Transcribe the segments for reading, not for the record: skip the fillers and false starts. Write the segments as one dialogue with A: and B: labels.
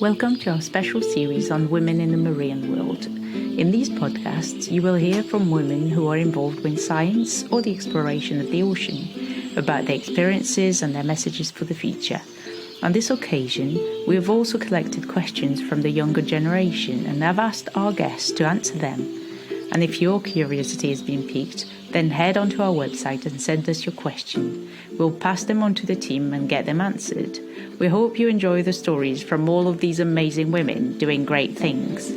A: Welcome to our special series on women in the marine world. In these podcasts, you will hear from women who are involved in science or the exploration of the ocean, about their experiences and their messages for the future. On this occasion, we have also collected questions from the younger generation and have asked our guests to answer them. And if your curiosity has been piqued, then head onto our website and send us your question. We'll pass them on to the team and get them answered. We hope you enjoy the stories from all of these amazing women doing great things.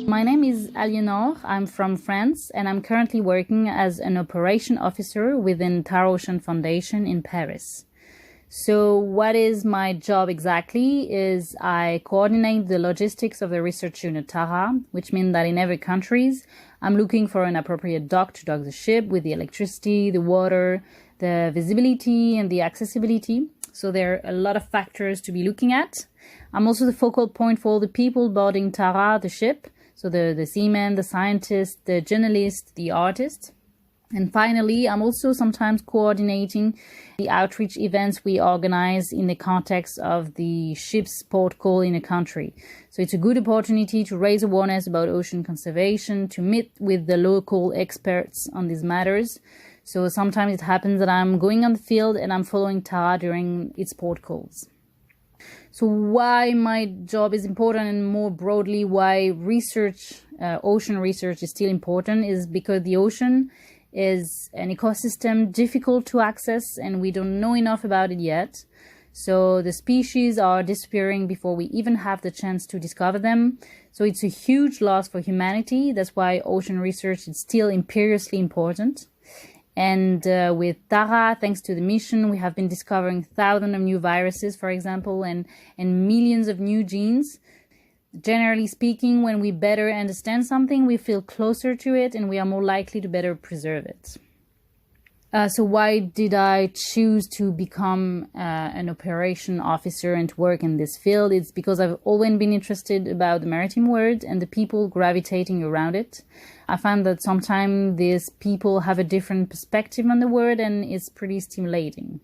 B: My name is Alienor. I'm from France, and I'm currently working as an operation officer within Tara Ocean Foundation in Paris. So what is my job exactly is I coordinate the logistics of the research unit Tara, which means that in every country, I'm looking for an appropriate dock to dock the ship with the electricity, the water, the visibility and the accessibility. So there are a lot of factors to be looking at. I'm also the focal point for all the people boarding Tara, the ship. So the seamen, the scientists, the journalists, the artists. And finally, I'm also sometimes coordinating the outreach events we organize in the context of the ship's port call in a country. So it's a good opportunity to raise awareness about ocean conservation, to meet with the local experts on these matters. So sometimes it happens that I'm going on the field and I'm following Tara during its port calls. So why my job is important, and more broadly why ocean research is still important, is because the ocean is an ecosystem difficult to access and we don't know enough about it yet. So the species are disappearing before we even have the chance to discover them. So it's a huge loss for humanity. That's why ocean research is still imperiously important. And with Tara, thanks to the mission, we have been discovering thousands of new viruses, for example, and millions of new genes. Generally speaking, when we better understand something, we feel closer to it and we are more likely to better preserve it. So why did I choose to become an operation officer and to work in this field? It's because I've always been interested about the maritime world and the people gravitating around it. I find that sometimes these people have a different perspective on the world and it's pretty stimulating.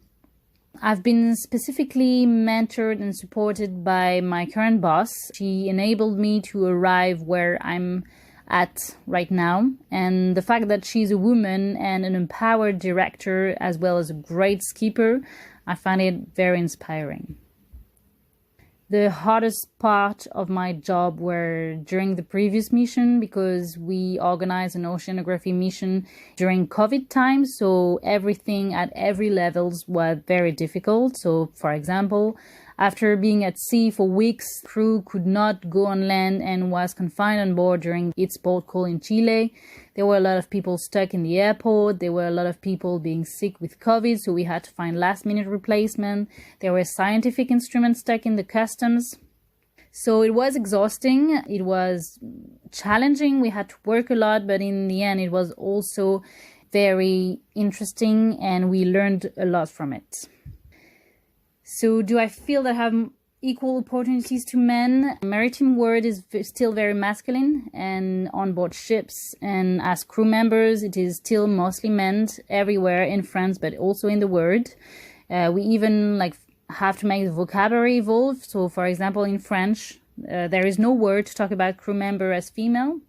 B: I've been specifically mentored and supported by my current boss. She enabled me to arrive where I'm at right now. And the fact that she's a woman and an empowered director as well as a great skipper, I find it very inspiring. The hardest part of my job were during the previous mission, because we organized an oceanography mission during COVID times. So everything at every levels was very difficult. So for example, after being at sea for weeks, crew could not go on land and was confined on board during its port call in Chile. There were a lot of people stuck in the airport. There were a lot of people being sick with COVID, so we had to find last-minute replacement. There were scientific instruments stuck in the customs. So it was exhausting. It was challenging. We had to work a lot, but in the end, it was also very interesting and we learned a lot from it. So do I feel that I have equal opportunities to men? Maritime world is still very masculine, and on board ships and as crew members, it is still mostly men everywhere in France, but also in the world. We even have to make the vocabulary evolve. So for example, in French, there is no word to talk about crew member as female.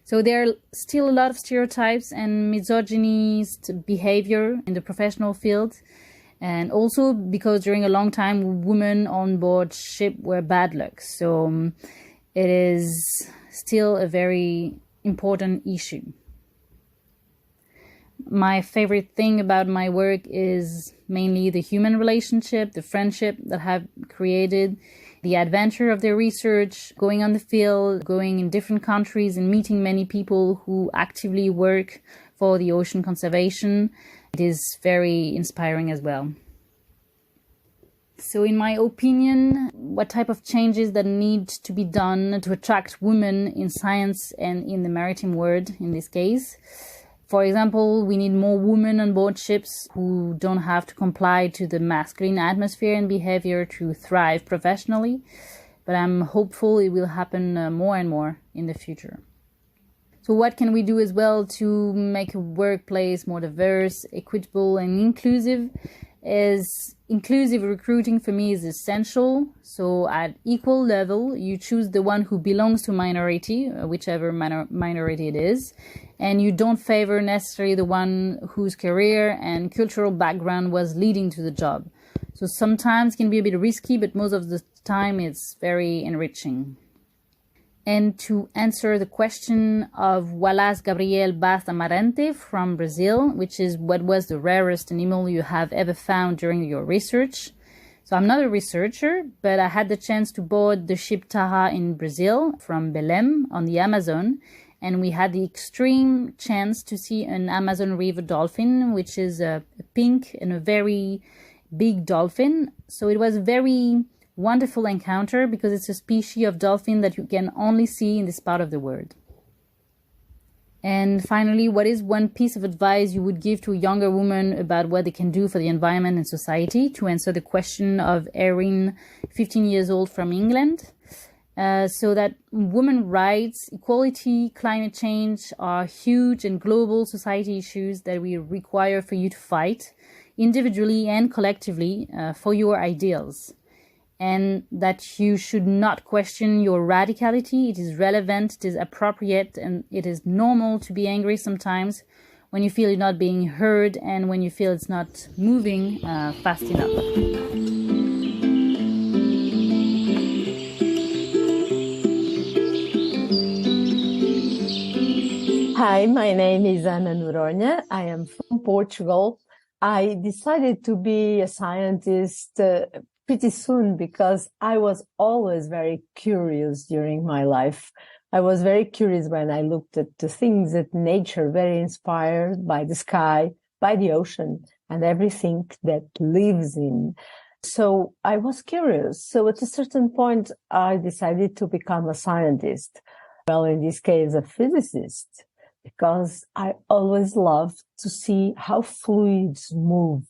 B: So there are still a lot of stereotypes and misogynist behavior in the professional field. And also because during a long time, women on board ship were bad luck. So it is still a very important issue. My favorite thing about my work is mainly the human relationship, the friendship that I have created, the adventure of the research, going on the field, going in different countries and meeting many people who actively work for the ocean conservation. It is very inspiring as well. So in my opinion, what type of changes that need to be done to attract women in science and in the maritime world in this case? For example, we need more women on board ships who don't have to comply to the masculine atmosphere and behavior to thrive professionally. But I'm hopeful it will happen more and more in the future. So what can we do as well to make a workplace more diverse, equitable and inclusive? is inclusive recruiting for me is essential. So at equal level, you choose the one who belongs to minority, whichever minority it is, and you don't favor necessarily the one whose career and cultural background was leading to the job. So sometimes it can be a bit risky, but most of the time it's very enriching. And to answer the question of Wallace Gabriel Bath Amarante from Brazil, which is what was the rarest animal you have ever found during your research. So I'm not a researcher, but I had the chance to board the ship Taha in Brazil from Belém on the Amazon. And we had the extreme chance to see an Amazon River dolphin, which is a pink and a very big dolphin. So it was very wonderful encounter because it's a species of dolphin that you can only see in this part of the world. And finally, what is one piece of advice you would give to a younger woman about what they can do for the environment and society? To answer the question of Erin, 15 years old from England. So that women's rights, equality, climate change are huge and global society issues that we require for you to fight individually and collectively for your ideals. And that you should not question your radicality. It is relevant, it is appropriate, and it is normal to be angry sometimes when you feel you're not being heard and when you feel it's not moving fast enough.
C: Hi, my name is Ana Noronha. I am from Portugal. I decided to be a scientist pretty soon because I was always very curious during my life. I was very curious when I looked at the things at nature, very inspired by the sky, by the ocean, and everything that lives in. So I was curious. So at a certain point, I decided to become a scientist. Well, in this case, a physicist, because I always loved to see how fluids move,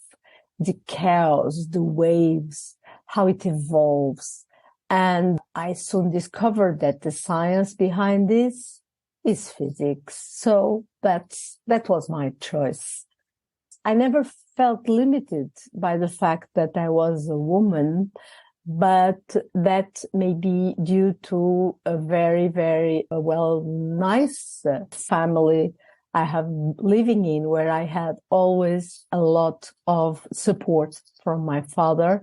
C: the chaos, the waves, how it evolves. And I soon discovered that the science behind this is physics. So that was my choice. I never felt limited by the fact that I was a woman, but that may be due to a very, very nice family I have living in, where I had always a lot of support from my father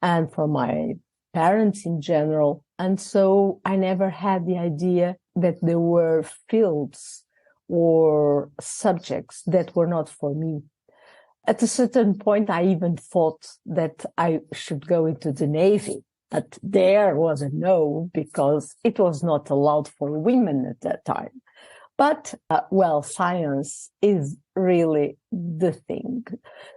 C: and from my parents in general. And so I never had the idea that there were fields or subjects that were not for me. At a certain point, I even thought that I should go into the Navy, but there was a no, because it was not allowed for women at that time. But, science is really the thing.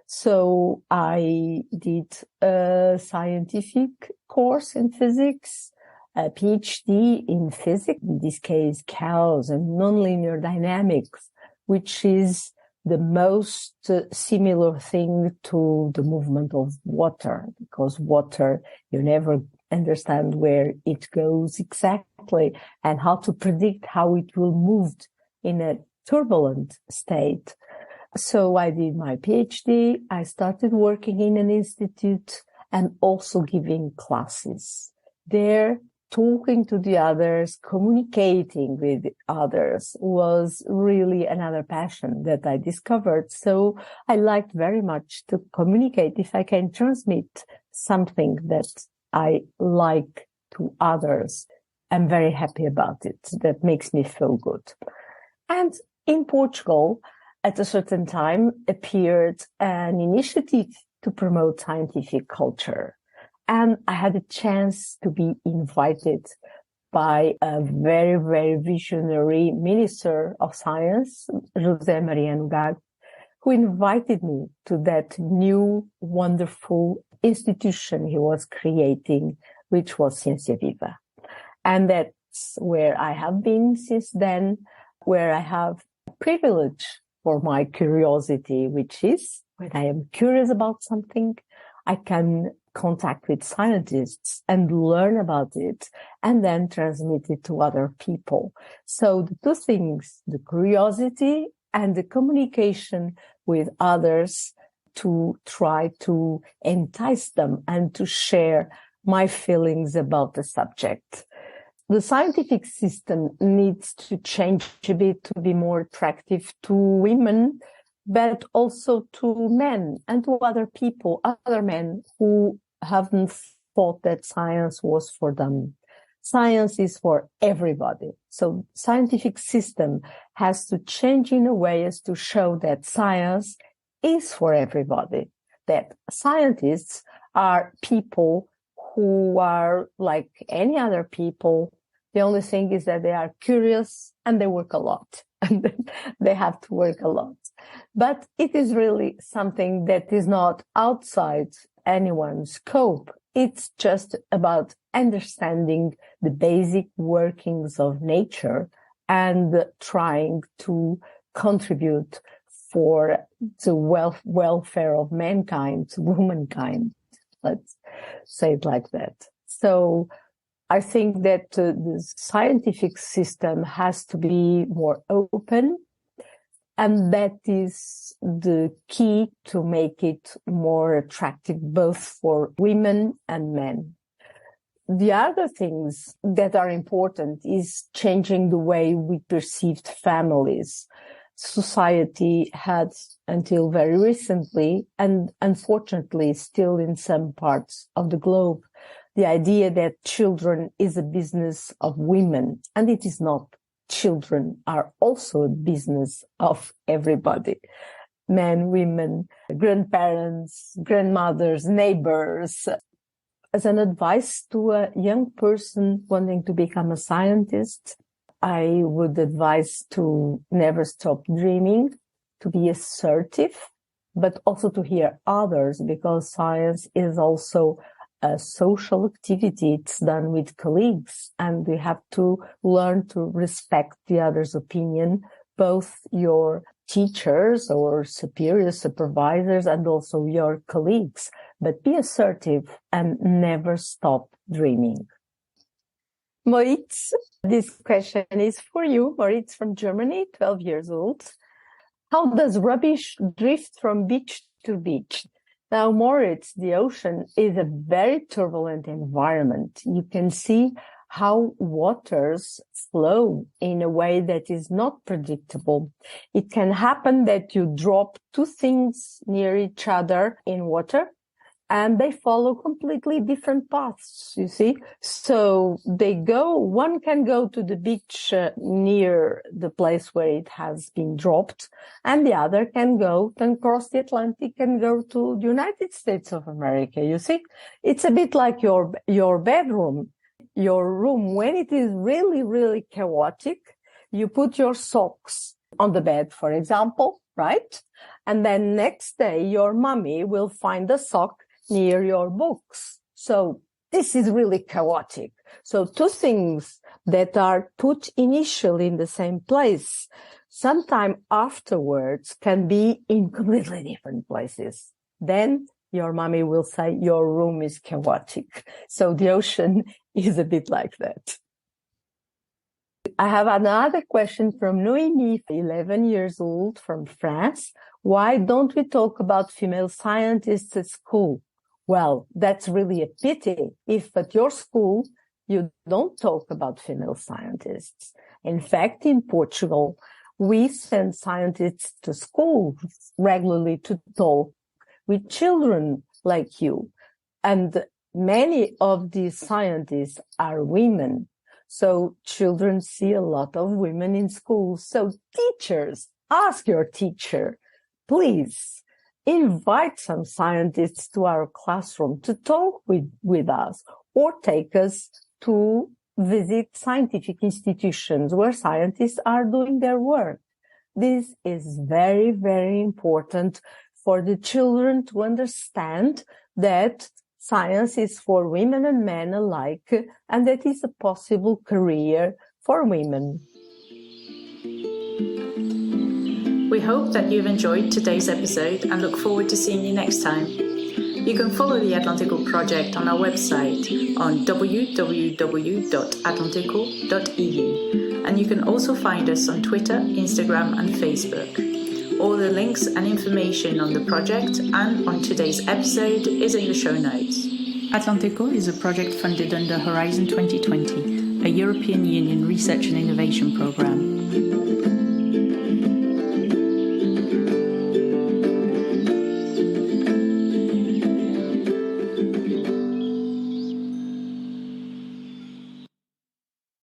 C: So I did a scientific course in physics, a PhD in physics, in this case, chaos and nonlinear dynamics, which is the most similar thing to the movement of water, because water, you never understand where it goes exactly and how to predict how it will move in a turbulent state. So I did my PhD. I started working in an institute and also giving classes there. Talking to the others, communicating with others was really another passion that I discovered. So I liked very much to communicate. If I can transmit something that I like to others, I'm very happy about it. That makes me feel good. And in Portugal, at a certain time, appeared an initiative to promote scientific culture. And I had a chance to be invited by a very, very visionary minister of science, José Maria Nogueira, who invited me to that new, wonderful institution he was creating, which was Ciência Viva. And that's where I have been since then, where I have privilege for my curiosity, which is when I am curious about something, I can contact with scientists and learn about it and then transmit it to other people. So the two things, the curiosity and the communication with others, to try to entice them and to share my feelings about the subject. The scientific system needs to change a bit to be more attractive to women, but also to men and to other people, other men who haven't thought that science was for them. Science is for everybody. So scientific system has to change in a way as to show that science is for everybody, that scientists are people who are like any other people. The only thing is that they are curious and they work a lot, and they have to work a lot. But it is really something that is not outside anyone's scope. It's just about understanding the basic workings of nature and trying to contribute for the welfare of mankind, womankind. Let's say it like that. So I think that the scientific system has to be more open, and that is the key to make it more attractive both for women and men. The other things that are important is changing the way we perceived families. Society had, until very recently, and unfortunately still in some parts of the globe, the idea that children is a business of women, and it is not. Children are also a business of everybody. Men, women, grandparents, grandmothers, neighbors. As an advice to a young person wanting to become a scientist, I would advise to never stop dreaming, to be assertive, but also to hear others, because science is also a social activity. It's done with colleagues, and we have to learn to respect the other's opinion, both your teachers or superiors, supervisors, and also your colleagues. But be assertive and never stop dreaming. Moritz, this question is for you. Moritz from Germany, 12 years old. How does rubbish drift from beach to beach? Now, Moritz, the ocean is a very turbulent environment. You can see how waters flow in a way that is not predictable. It can happen that you drop two things near each other in water, and they follow completely different paths, you see. So one can go to the beach near the place where it has been dropped, and the other can go and cross the Atlantic and go to the United States of America, you see. It's a bit like your bedroom, your room. When it is really, really chaotic, you put your socks on the bed, for example, right? And then next day, your mommy will find a sock near your books. So this is really chaotic. So two things that are put initially in the same place, sometime afterwards can be in completely different places. Then your mommy will say your room is chaotic. So the ocean is a bit like that. I have another question from Noémie, 11 years old, from France. Why don't we talk about female scientists at school? Well, that's really a pity if at your school you don't talk about female scientists. In fact, in Portugal, we send scientists to school regularly to talk with children like you. And many of these scientists are women. So children see a lot of women in school. So teachers, ask your teacher, please, invite some scientists to our classroom to talk with us, or take us to visit scientific institutions where scientists are doing their work. This is very, very important for the children to understand that science is for women and men alike, and that is a possible career for women.
A: We hope that you've enjoyed today's episode and look forward to seeing you next time. You can follow the AtlantECO project on our website on www.atlanteco.eu, and you can also find us on Twitter, Instagram and Facebook. All the links and information on the project and on today's episode is in the show notes. AtlantECO is a project funded under Horizon 2020, a European Union research and innovation programme.